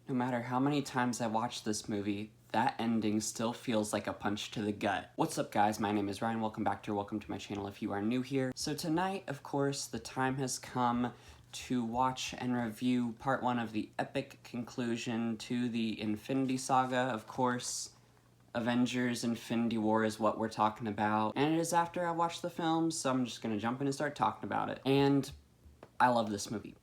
No matter how many times I watch this movie, that ending still feels like a punch to the gut. What's up guys, my name is Ryan, welcome to my channel if you are new here. So tonight, of course, the time has come to watch and review part 1 of the epic conclusion to the Infinity Saga. Of course, Avengers Infinity War is what we're talking about, and it is after I watched the film, so I'm just gonna jump in and start talking about it. And I love this movie.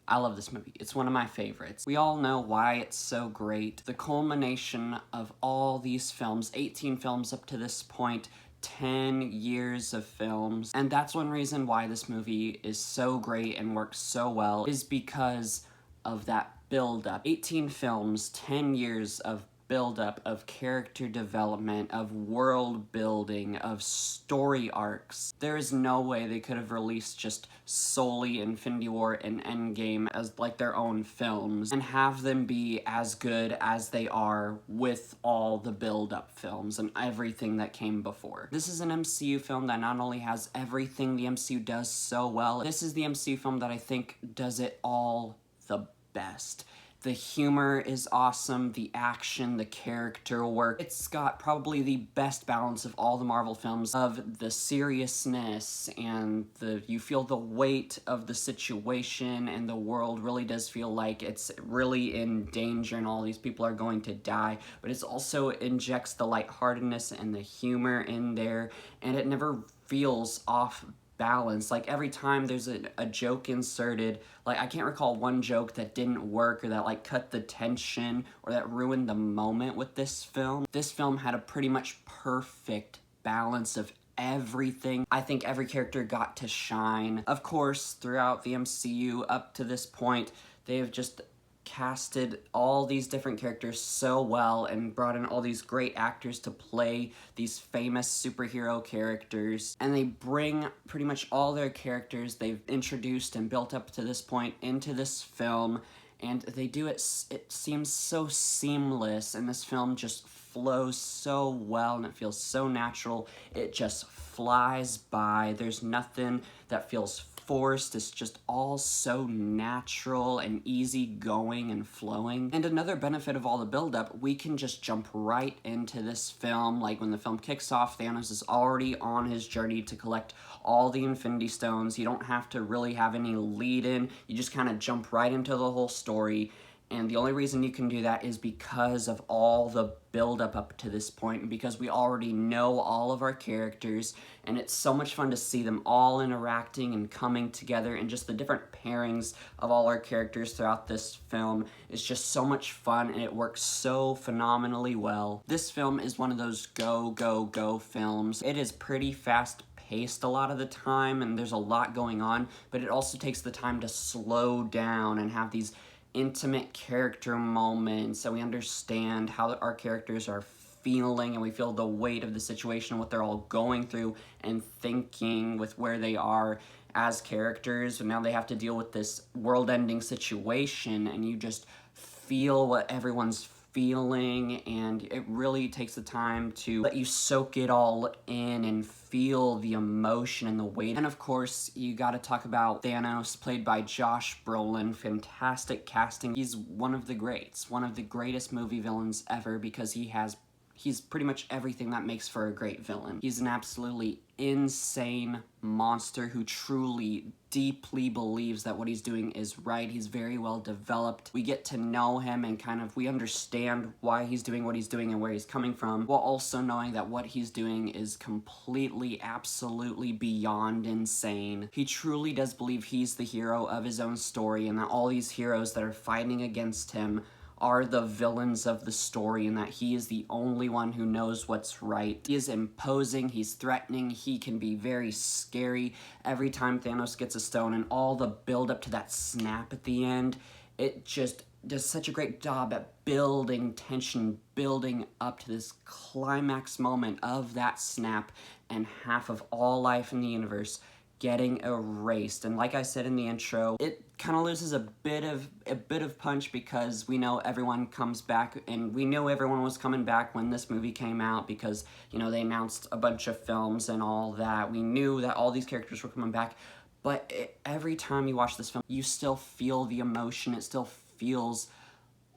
I love this movie. It's one of my favorites. We all know why it's so great. The culmination of all these films, 18 films up to this point, 10 years of films. And that's one reason why this movie is so great and works so well, is because of that build-up. 18 films, 10 years of build-up, of character development, of world building, of story arcs. There is no way they could have released just solely Infinity War and Endgame as like their own films and have them be as good as they are with all the build-up films and everything that came before. This is an MCU film that not only has everything the MCU does so well, this is the MCU film that I think does it all the best. The humor is awesome, the action, the character work. It's got probably the best balance of all the Marvel films of the seriousness and you feel the weight of the situation, and the world really does feel like it's really in danger and all these people are going to die, but it also injects the lightheartedness and the humor in there, and it never feels off balance. Like every time there's a joke inserted, like I can't recall one joke that didn't work or that like cut the tension or that ruined the moment with this film. This film had a pretty much perfect balance of everything. I think every character got to shine. Of course, throughout the MCU up to this point, they have just casted all these different characters so well and brought in all these great actors to play these famous superhero characters, and they bring pretty much all their characters they've introduced and built up to this point into this film, and they do it seems so seamless, and this film just flows so well and it feels so natural. It just flies by. There's nothing that feels forced. It's just all so natural and easygoing and flowing. And another benefit of all the buildup, we can just jump right into this film. Like when the film kicks off, Thanos is already on his journey to collect all the Infinity Stones. You don't have to really have any lead-in. You just kind of jump right into the whole story. And the only reason you can do that is because of all the build-up up to this point, and because we already know all of our characters, and it's so much fun to see them all interacting and coming together, and just the different pairings of all our characters throughout this film is just so much fun, and it works so phenomenally well. This film is one of those go, go, go films. It is pretty fast-paced a lot of the time, and there's a lot going on, but it also takes the time to slow down and have these intimate character moments so we understand how our characters are feeling, and we feel the weight of the situation, what they're all going through and thinking with where they are as characters, and now they have to deal with this world-ending situation, and you just feel what everyone's feeling, and it really takes the time to let you soak it all in and feel the emotion and the weight. And of course, you gotta talk about Thanos, played by Josh Brolin. Fantastic casting. He's one of the greats, one of the greatest movie villains ever, because he's pretty much everything that makes for a great villain. He's an absolutely insane monster who truly, deeply believes that what he's doing is right. He's very well developed. We get to know him and we understand why he's doing what he's doing and where he's coming from, while also knowing that what he's doing is completely, absolutely beyond insane. He truly does believe he's the hero of his own story, and that all these heroes that are fighting against him are the villains of the story, and that he is the only one who knows what's right. He is imposing, he's threatening, he can be very scary every time Thanos gets a stone, and all the build up to that snap at the end, it just does such a great job at building tension, building up to this climax moment of that snap, and half of all life in the universe getting erased. And like I said in the intro, it kind of loses a bit of punch because we know everyone comes back, and we knew everyone was coming back when this movie came out because, you know, they announced a bunch of films and all that. We knew that all these characters were coming back, but every time you watch this film, you still feel the emotion. It still feels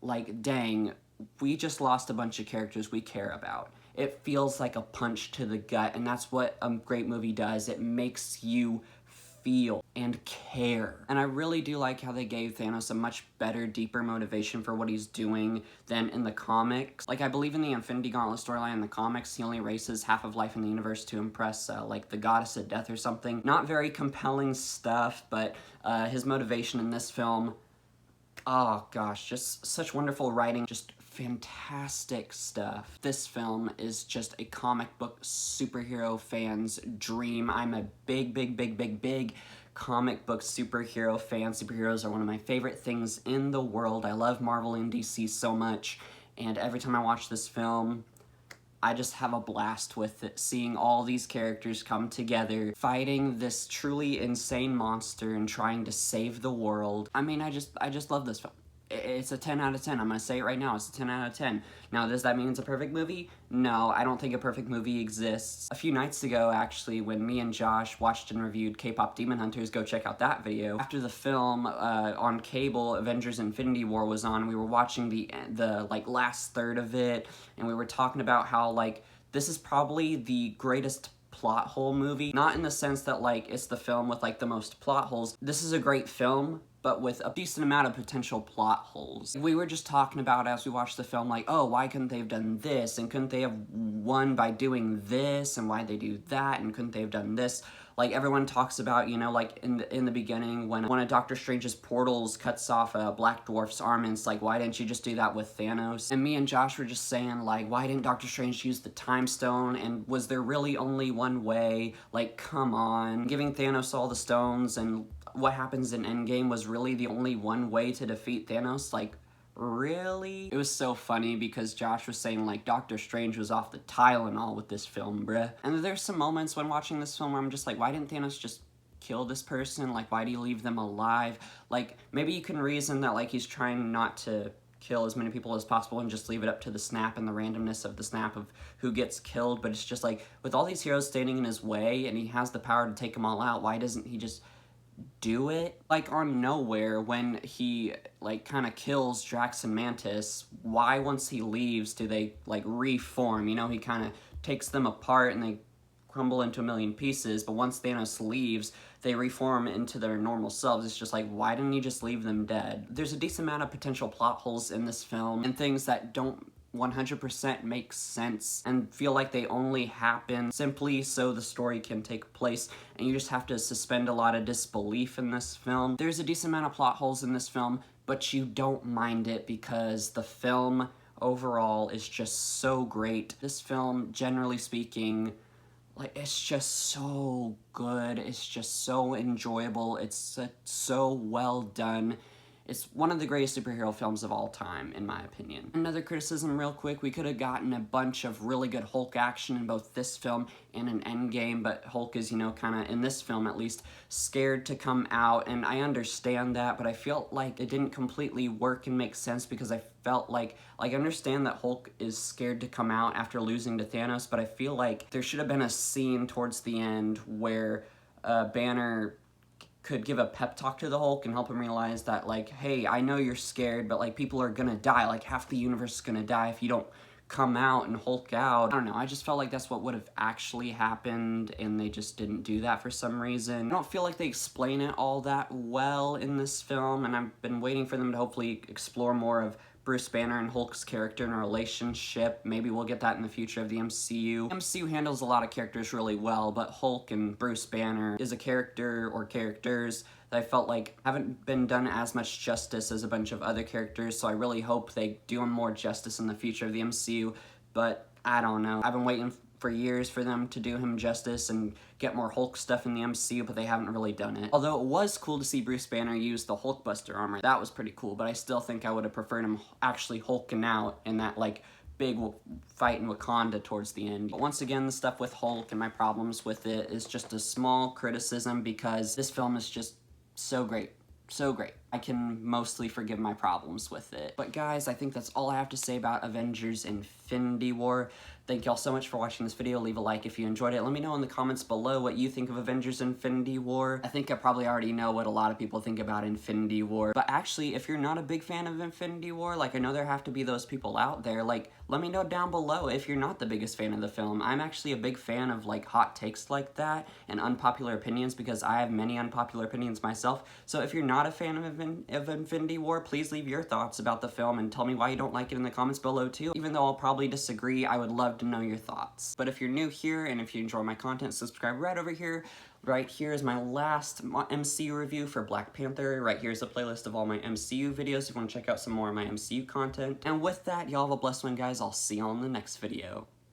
like, dang, we just lost a bunch of characters we care about. It feels like a punch to the gut, and that's what a great movie does. It makes you feel and care. And I really do like how they gave Thanos a much better, deeper motivation for what he's doing than in the comics. Like, I believe in the Infinity Gauntlet storyline in the comics, he only erases half of life in the universe to impress, like, the goddess of death or something. Not very compelling stuff, but his motivation in this film, oh gosh, just such wonderful writing, just fantastic stuff. This film is just a comic book superhero fan's dream. I'm a big comic book superhero fan. Superheroes are one of my favorite things in the world. I love Marvel and DC so much, and every time I watch this film, I just have a blast with it, seeing all these characters come together, fighting this truly insane monster and trying to save the world. I mean, I just love this film. It's a 10 out of 10. I'm gonna say it right now, it's a 10 out of 10. Now, does that mean it's a perfect movie? No, I don't think a perfect movie exists. A few nights ago, actually, when me and Josh watched and reviewed K-Pop Demon Hunters, go check out that video. After the film, on cable, Avengers Infinity War was on, we were watching the like, last third of it, and we were talking about how, like, this is probably the greatest plot hole movie. Not in the sense that, like, it's the film with, like, the most plot holes. This is a great film, but with a decent amount of potential plot holes. We were just talking about, as we watched the film, like, oh, why couldn't they have done this? And couldn't they have won by doing this? And why'd they do that? And couldn't they have done this? Like, everyone talks about, you know, like, in the beginning, when one of Doctor Strange's portals cuts off a Black Dwarf's arm, and it's like, why didn't you just do that with Thanos? And me and Josh were just saying, like, why didn't Doctor Strange use the Time Stone? And was there really only one way? Like, come on. Giving Thanos all the stones and what happens in Endgame was really the only one way to defeat Thanos? Like, really? It was so funny because Josh was saying, like, Doctor Strange was off the Tylenol with this film, bruh. And there's some moments when watching this film where I'm just like, why didn't Thanos just kill this person? Like, why do you leave them alive? Like, maybe you can reason that, like, he's trying not to kill as many people as possible and just leave it up to the snap and the randomness of the snap of who gets killed, but it's just like, with all these heroes standing in his way and he has the power to take them all out, why doesn't he just do it? Like, on Nowhere, when he, like, kind of kills Drax and Mantis, why once he leaves do they, like, reform? You know, he kind of takes them apart and they crumble into a million pieces, but once Thanos leaves, they reform into their normal selves. It's just like, why didn't you just leave them dead? There's a decent amount of potential plot holes in this film and things that don't 100% make sense and feel like they only happen simply so the story can take place, and you just have to suspend a lot of disbelief in this film. There's a decent amount of plot holes in this film, but you don't mind it because the film overall is just so great. This film, generally speaking, like, it's just so good. It's just so enjoyable. It's so well done. It's one of the greatest superhero films of all time, in my opinion. Another criticism real quick, we could have gotten a bunch of really good Hulk action in both this film and in Endgame, but Hulk is, you know, kind of, in this film at least, scared to come out, and I understand that, but I feel like it didn't completely work and make sense because I felt like I understand that Hulk is scared to come out after losing to Thanos, but I feel like there should have been a scene towards the end where Banner could give a pep talk to the Hulk and help him realize that, like, hey, I know you're scared, but, like, people are gonna die. Like, half the universe is gonna die if you don't come out and Hulk out. I don't know, I just felt like that's what would have actually happened, and they just didn't do that for some reason. I don't feel like they explain it all that well in this film, and I've been waiting for them to hopefully explore more of Bruce Banner and Hulk's character and relationship. Maybe we'll get that in the future of the MCU. The MCU handles a lot of characters really well, but Hulk and Bruce Banner is a character or characters that I felt like haven't been done as much justice as a bunch of other characters, so I really hope they do them more justice in the future of the MCU, but I don't know. I've been waiting for years for them to do him justice and get more Hulk stuff in the MCU, but they haven't really done it. Although it was cool to see Bruce Banner use the Hulkbuster armor. That was pretty cool, but I still think I would have preferred him actually hulking out in that, like, big fight in Wakanda towards the end. But once again, the stuff with Hulk and my problems with it is just a small criticism because this film is just so great. So great. I can mostly forgive my problems with it. But guys, I think that's all I have to say about Avengers Infinity War. Thank y'all so much for watching this video. Leave a like if you enjoyed it. Let me know in the comments below what you think of Avengers Infinity War. I think I probably already know what a lot of people think about Infinity War. But actually, if you're not a big fan of Infinity War, like I know there have to be those people out there, like let me know down below if you're not the biggest fan of the film. I'm actually a big fan of like hot takes like that and unpopular opinions because I have many unpopular opinions myself. So if you're not a fan of Infinity War, please leave your thoughts about the film and tell me why you don't like it in the comments below too. Even though I'll probably disagree, I would love to know your thoughts. But if you're new here and if you enjoy my content, subscribe right over here. Right here is my last MCU review for Black Panther. Right here is a playlist of all my MCU videos if you want to check out some more of my MCU content. And with that, y'all have a blessed one, guys. I'll see you on the next video.